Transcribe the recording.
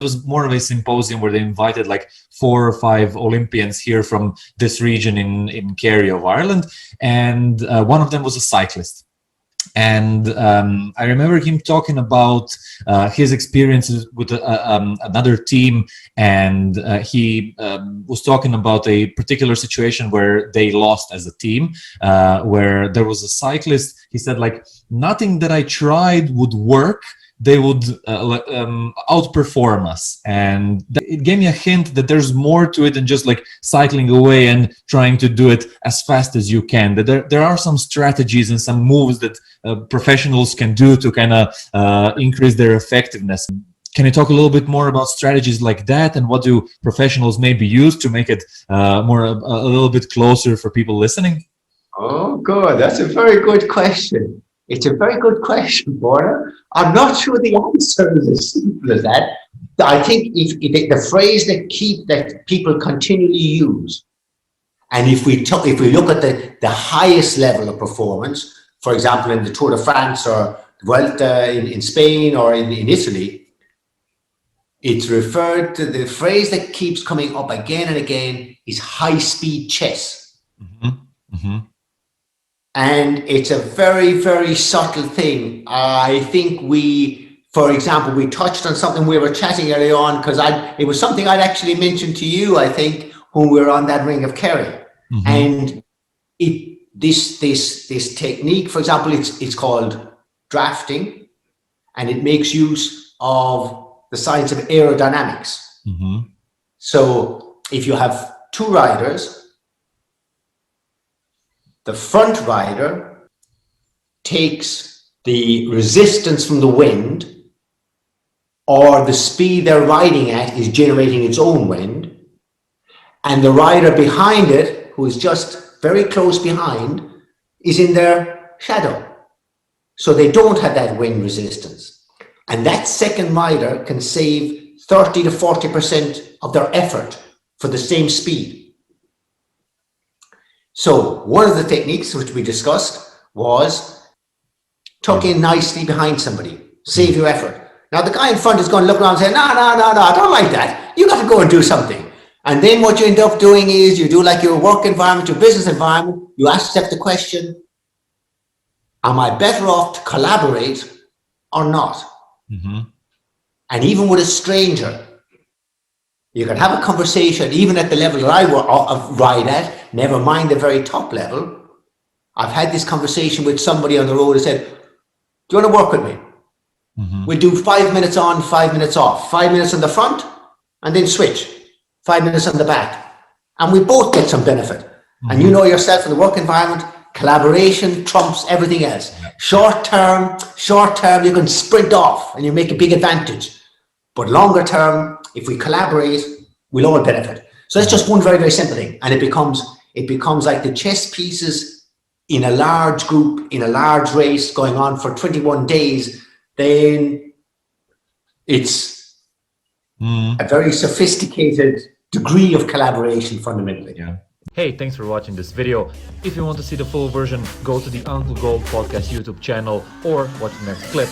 was more of a symposium where they invited like 4 or 5 Olympians here from this region in Kerry of Ireland, and one of them was a cyclist. And I remember him talking about his experiences with another team, and he was talking about a particular situation where they lost as a team, where there was a cyclist. He said, like, nothing that I tried would work. They would outperform us, and it gave me a hint that there's more to it than just like cycling away and trying to do it as fast as you can. That there are some strategies and some moves that professionals can do to kind of increase their effectiveness. Can you talk a little bit more about strategies like that, and what do professionals maybe use to make it a little bit closer for people listening? Oh, good. That's a very good question. It's a very good question, Borna. I'm not sure the answer is as simple as that. I think if the phrase that people continually use, and if we look at the highest level of performance, for example, in the Tour de France or the Vuelta in Spain or in Italy, it's referred to, the phrase that keeps coming up again and again is high-speed chess. Mm-hmm. Mm-hmm. And it's a very, very subtle thing. I think for example, we touched on something we were chatting earlier on, because it was something I'd actually mentioned to you, I think, when we were on that Ring of Kerry. Mm-hmm. And this technique, for example, it's called drafting, and it makes use of the science of aerodynamics. Mm-hmm. So if you have 2 riders, the front rider takes the resistance from the wind, or the speed they're riding at is generating its own wind, and the rider behind it, who is just very close behind, is in their shadow. So they don't have that wind resistance. And that second rider can save 30 to 40% of their effort for the same speed. So one of the techniques which we discussed was tuck in nicely behind somebody, save your effort. Now the guy in front is going to look around and say, no, I don't like that. You got to go and do something. And then what you end up doing is you do like your work environment, your business environment, you ask yourself the question, am I better off to collaborate or not? Mm-hmm. And even with a stranger, you can have a conversation, even at the level that I ride at, never mind the very top level. I've had this conversation with somebody on the road who said, do you want to work with me? Mm-hmm. We'll do 5 minutes on, 5 minutes off, 5 minutes on the front, and then switch, 5 minutes on the back. And we both get some benefit. Mm-hmm. And you know yourself, in the work environment, collaboration trumps everything else. Yeah. Short term, you can sprint off and you make a big advantage. But longer term, if we collaborate, we'll all benefit. So that's just one very, very simple thing. And it becomes like the chess pieces in a large group, in a large race going on for 21 days, then it's a very sophisticated degree of collaboration fundamentally. Yeah. Hey, thanks for watching this video. If you want to see the full version, go to the Uncle Gold Podcast YouTube channel or watch the next clip.